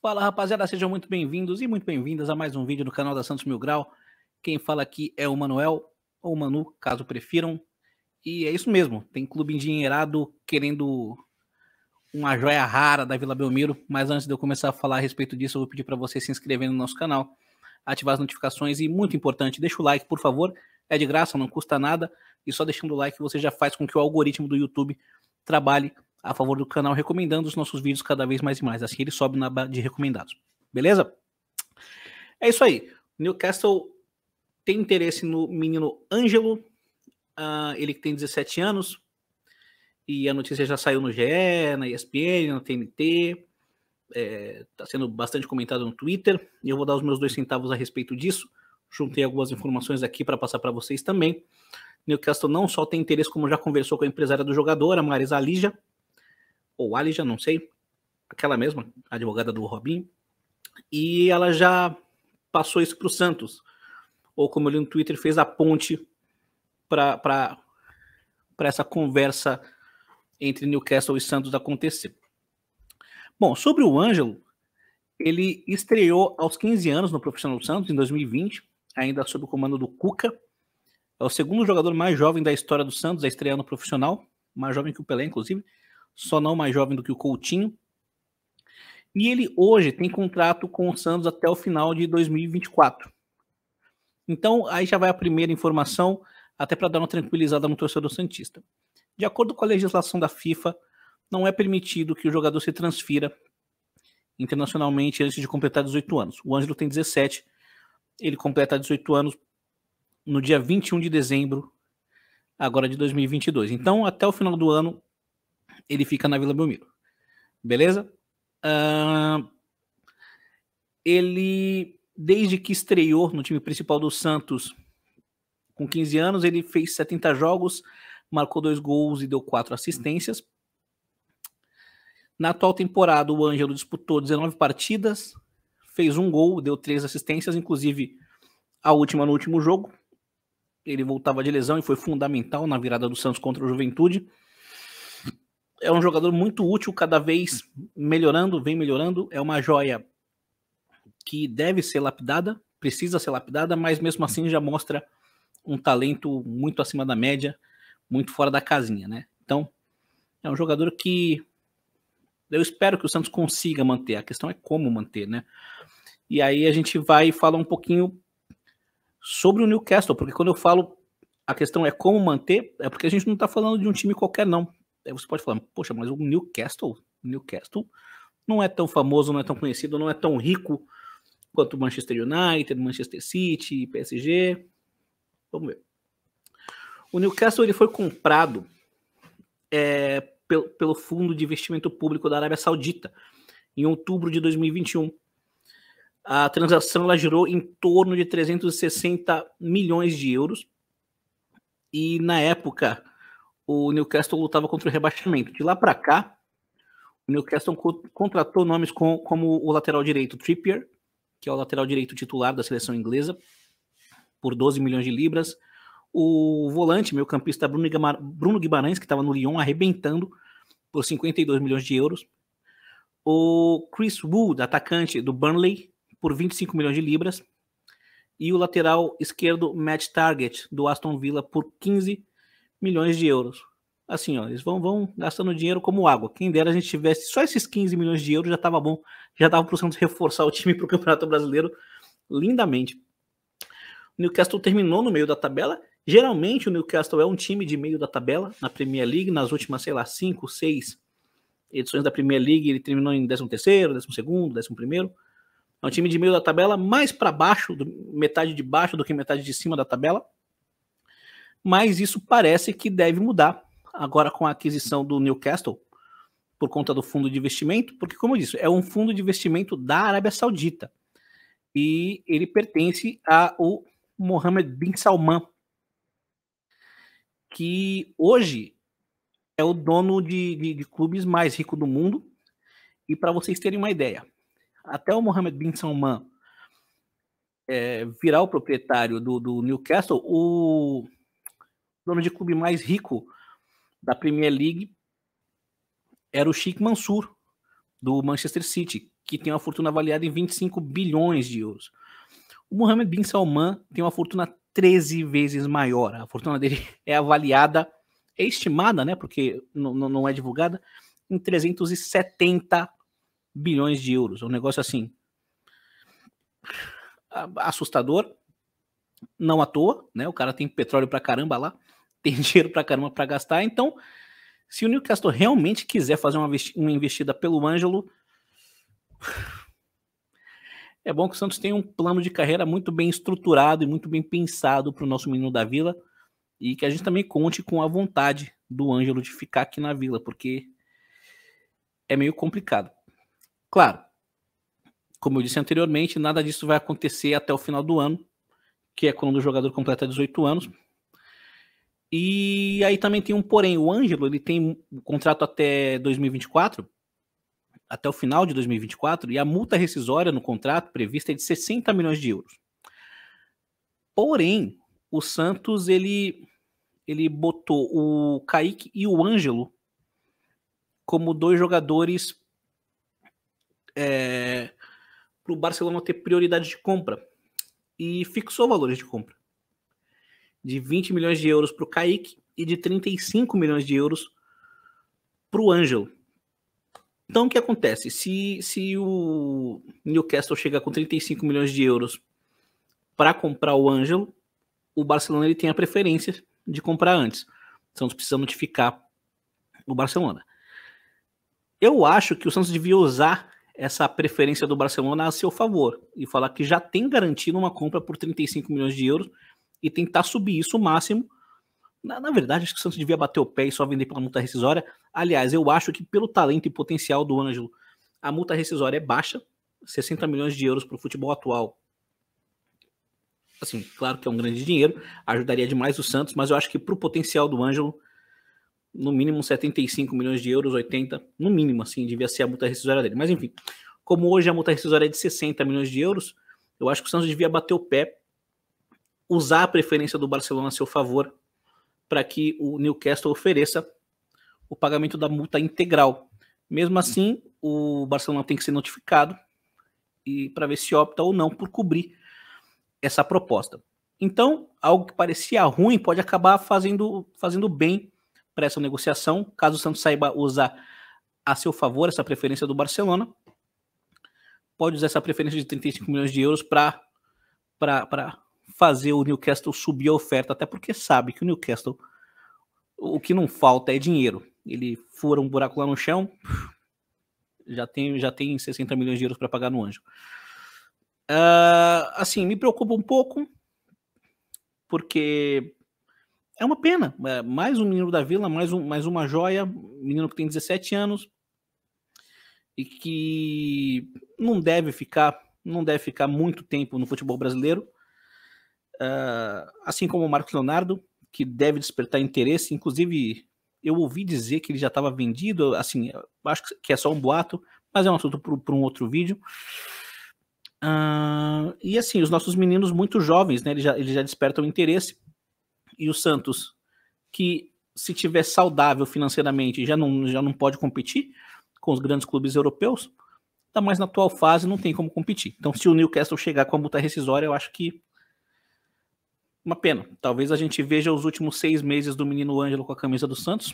Fala, rapaziada, sejam muito bem-vindos e muito bem-vindas a mais um vídeo do canal da Santos Mil Grau. Quem fala aqui é o Manuel, ou o Manu, caso prefiram. E é isso mesmo, tem clube endinheirado querendo uma joia rara da Vila Belmiro. Mas antes de eu começar a falar a respeito disso, eu vou pedir para você se inscrever no nosso canal, ativar as notificações e, muito importante, deixa o like, por favor. É de graça, não custa nada. E só deixando o like você já faz com que o algoritmo do YouTube trabalhe a favor do canal, recomendando os nossos vídeos cada vez mais e mais. Assim ele sobe na aba de recomendados. Beleza? É isso aí. Newcastle tem interesse no menino Ângelo. Ele que tem 17 anos. E a notícia já saiu no GE, na ESPN, na TNT. Está sendo bastante comentado no Twitter. E eu vou dar os meus 2 centavos a respeito disso. Juntei algumas informações aqui para passar para vocês também. Newcastle não só tem interesse, como já conversou com a empresária do jogador, a Marisa Alija, ou Alija, não sei, aquela mesma, advogada do Robinho, e ela já passou isso para o Santos, ou como eu li no Twitter, fez a ponte para essa conversa entre Newcastle e Santos acontecer. Bom, sobre o Ângelo, ele estreou aos 15 anos no Profissional do Santos, em 2020, ainda sob o comando do Cuca. É o segundo jogador mais jovem da história do Santos a estrear no profissional, mais jovem que o Pelé, inclusive, só não mais jovem do que o Coutinho. E ele hoje tem contrato com o Santos até o final de 2024. Então, aí já vai a primeira informação, até para dar uma tranquilizada no torcedor santista. De acordo com a legislação da FIFA, não é permitido que o jogador se transfira internacionalmente antes de completar 18 anos. O Ângelo tem 17, ele completa 18 anos no dia 21 de dezembro, agora de 2022. Então, até o final do ano, ele fica na Vila Belmiro. Beleza? Ele, desde que estreou no time principal do Santos, com 15 anos, ele fez 70 jogos, marcou 2 gols e deu 4 assistências. Na atual temporada, o Ângelo disputou 19 partidas, fez 1 gol, deu 3 assistências, inclusive a última no último jogo. Ele voltava de lesão e foi fundamental na virada do Santos contra o Juventude. É um jogador muito útil, cada vez melhorando, vem melhorando. É uma joia que deve ser lapidada, precisa ser lapidada, mas mesmo assim já mostra um talento muito acima da média, muito fora da casinha, né? Então, é um jogador que eu espero que o Santos consiga manter. A questão é como manter, né? E aí a gente vai falar um pouquinho sobre o Newcastle, porque quando eu falo a questão é como manter, é porque a gente não está falando de um time qualquer, não. Aí você pode falar, poxa, mas o Newcastle não é tão famoso, não é tão conhecido, não é tão rico quanto o Manchester United, Manchester City, PSG. Vamos ver. O Newcastle ele foi comprado pelo Fundo de Investimento Público da Arábia Saudita em outubro de 2021. A transação ela girou em torno de 360 milhões de euros e na época o Newcastle lutava contra o rebaixamento. De lá para cá, o Newcastle contratou nomes como o lateral direito Trippier, que é o lateral direito titular da seleção inglesa, por 12 milhões de libras. O volante, meio campista Bruno Guimarães, que estava no Lyon, arrebentando, por 52 milhões de euros. O Chris Wood, atacante do Burnley, por 25 milhões de libras. E o lateral esquerdo Matt Targett, do Aston Villa, por 15 milhões de euros. Assim, ó, eles vão gastando dinheiro como água. Quem dera a gente tivesse só esses 15 milhões de euros, já estava bom. Já dava para o Santos reforçar o time para o Campeonato Brasileiro lindamente. O Newcastle terminou no meio da tabela. Geralmente o Newcastle é um time de meio da tabela na Premier League. Nas últimas, 5, 6 edições da Premier League, ele terminou em 13º, 12º, 11º. É um time de meio da tabela, mais para baixo, metade de baixo do que metade de cima da tabela. Mas isso parece que deve mudar agora com a aquisição do Newcastle por conta do fundo de investimento, porque, como eu disse, é um fundo de investimento da Arábia Saudita e ele pertence ao Mohammed bin Salman, que hoje é o dono de clubes mais rico do mundo. E para vocês terem uma ideia, até o Mohammed bin Salman virar o proprietário do Newcastle, o dono de clube mais rico da Premier League era o Sheikh Mansour, do Manchester City, que tem uma fortuna avaliada em 25 bilhões de euros. O Mohammed bin Salman tem uma fortuna 13 vezes maior. A fortuna dele é avaliada, é estimada, né, porque não é divulgada, em 370 bilhões de euros. É um negócio assim assustador, não à toa, né? O cara tem petróleo pra caramba lá, tem dinheiro pra caramba pra gastar. Então, se o Newcastle realmente quiser fazer uma investida pelo Ângelo, é bom que o Santos tenha um plano de carreira muito bem estruturado e muito bem pensado para o nosso menino da Vila, e que a gente também conte com a vontade do Ângelo de ficar aqui na Vila, porque é meio complicado. Claro, como eu disse anteriormente, nada disso vai acontecer até o final do ano, que é quando o jogador completa 18 anos. E aí também tem um porém, o Ângelo ele tem um contrato até 2024, até o final de 2024, e a multa rescisória no contrato prevista é de 60 milhões de euros. Porém, o Santos ele botou o Kaique e o Ângelo como dois jogadores para o Barcelona ter prioridade de compra, e fixou valores de compra de 20 milhões de euros para o Kaique e de 35 milhões de euros para o Ângelo. Então, o que acontece? Se o Newcastle chegar com 35 milhões de euros para comprar o Ângelo, o Barcelona ele tem a preferência de comprar antes. O Santos precisa notificar o Barcelona. Eu acho que o Santos devia usar essa preferência do Barcelona a seu favor e falar que já tem garantido uma compra por 35 milhões de euros e tentar subir isso o máximo. Na verdade, acho que o Santos devia bater o pé e só vender pela multa rescisória. Aliás, eu acho que pelo talento e potencial do Ângelo, a multa rescisória é baixa. 60 milhões de euros para o futebol atual. Assim, claro que é um grande dinheiro, ajudaria demais o Santos, mas eu acho que para o potencial do Ângelo, no mínimo 75 milhões de euros, 80, no mínimo, assim, devia ser a multa rescisória dele. Mas enfim, como hoje a multa rescisória é de 60 milhões de euros, eu acho que o Santos devia bater o pé, usar a preferência do Barcelona a seu favor, para que o Newcastle ofereça o pagamento da multa integral. Mesmo assim, o Barcelona tem que ser notificado e para ver se opta ou não por cobrir essa proposta. Então, algo que parecia ruim pode acabar fazendo bem para essa negociação, caso o Santos saiba usar a seu favor essa preferência do Barcelona. Pode usar essa preferência de 35 milhões de euros para fazer o Newcastle subir a oferta, até porque sabe que o Newcastle, o que não falta é dinheiro. Ele fura um buraco lá no chão, já tem 60 milhões de euros para pagar no Ângelo. Assim, me preocupa um pouco, porque é uma pena. Mais um menino da Vila, mais uma joia, menino que tem 17 anos e que não deve ficar muito tempo no futebol brasileiro. Assim como o Marcos Leonardo, que deve despertar interesse. Inclusive, eu ouvi dizer que ele já estava vendido. Assim, acho que é só um boato, mas é um assunto para um outro vídeo. E assim, os nossos meninos muito jovens, né, eles já despertam interesse. E o Santos, que se tiver saudável financeiramente, já não pode competir com os grandes clubes europeus, tá mais na atual fase, não tem como competir. Então, se o Newcastle chegar com a multa rescisória, eu acho que uma pena. Talvez a gente veja os últimos 6 meses do menino Ângelo com a camisa do Santos.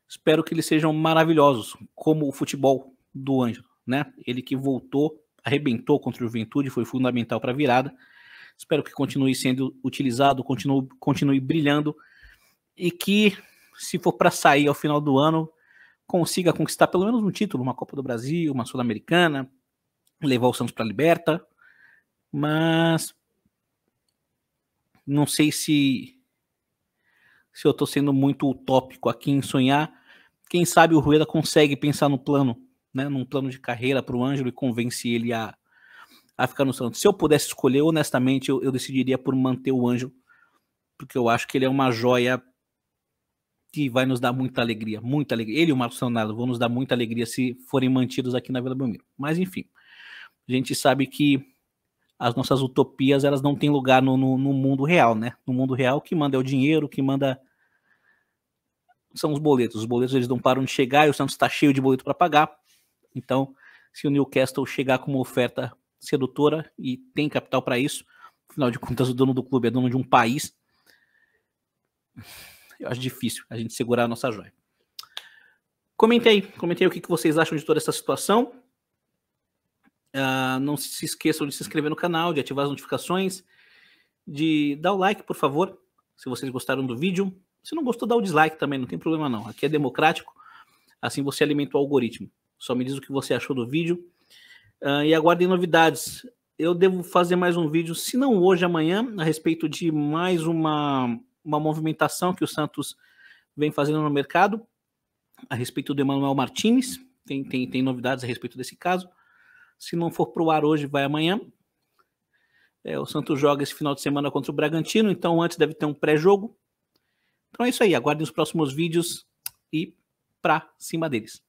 Espero que eles sejam maravilhosos, como o futebol do Ângelo, né? Ele que voltou, arrebentou contra o Juventude, foi fundamental para a virada. Espero que continue sendo utilizado, continue brilhando e que, se for para sair ao final do ano, consiga conquistar pelo menos um título, uma Copa do Brasil, uma Sul-Americana, levar o Santos para a Liberta. Mas não sei se eu estou sendo muito utópico aqui em sonhar. Quem sabe o Rueda consegue pensar no plano, né, num plano de carreira para o Ângelo e convence ele a ficar no Santos. Se eu pudesse escolher, honestamente, eu decidiria por manter o Ângelo, porque eu acho que ele é uma joia que vai nos dar muita alegria, muita alegria. Ele e o Marcos Leonardo vão nos dar muita alegria se forem mantidos aqui na Vila Belmiro. Mas enfim, a gente sabe que as nossas utopias, elas não têm lugar no mundo real, né? No mundo real, o que manda é o dinheiro, o que manda são os boletos. Os boletos, eles não param de chegar e o Santos está cheio de boleto para pagar. Então, se o Newcastle chegar com uma oferta sedutora, e tem capital para isso, afinal de contas o dono do clube é dono de um país, eu acho difícil a gente segurar a nossa joia. Comentei o que vocês acham de toda essa situação. Não se esqueçam de se inscrever no canal, de ativar as notificações, de dar o like, por favor, se vocês gostaram do vídeo. Se não gostou, dá o dislike também, não tem problema não. Aqui é democrático, assim você alimenta o algoritmo. Só me diz o que você achou do vídeo. E aguardem novidades. Eu devo fazer mais um vídeo, se não hoje, amanhã, a respeito de mais uma movimentação que o Santos vem fazendo no mercado, a respeito do Emmanuel Martinez. Tem novidades a respeito desse caso. Se não for para o ar hoje, vai amanhã. O Santos joga esse final de semana contra o Bragantino, então antes deve ter um pré-jogo. Então é isso aí, aguardem os próximos vídeos e pra cima deles.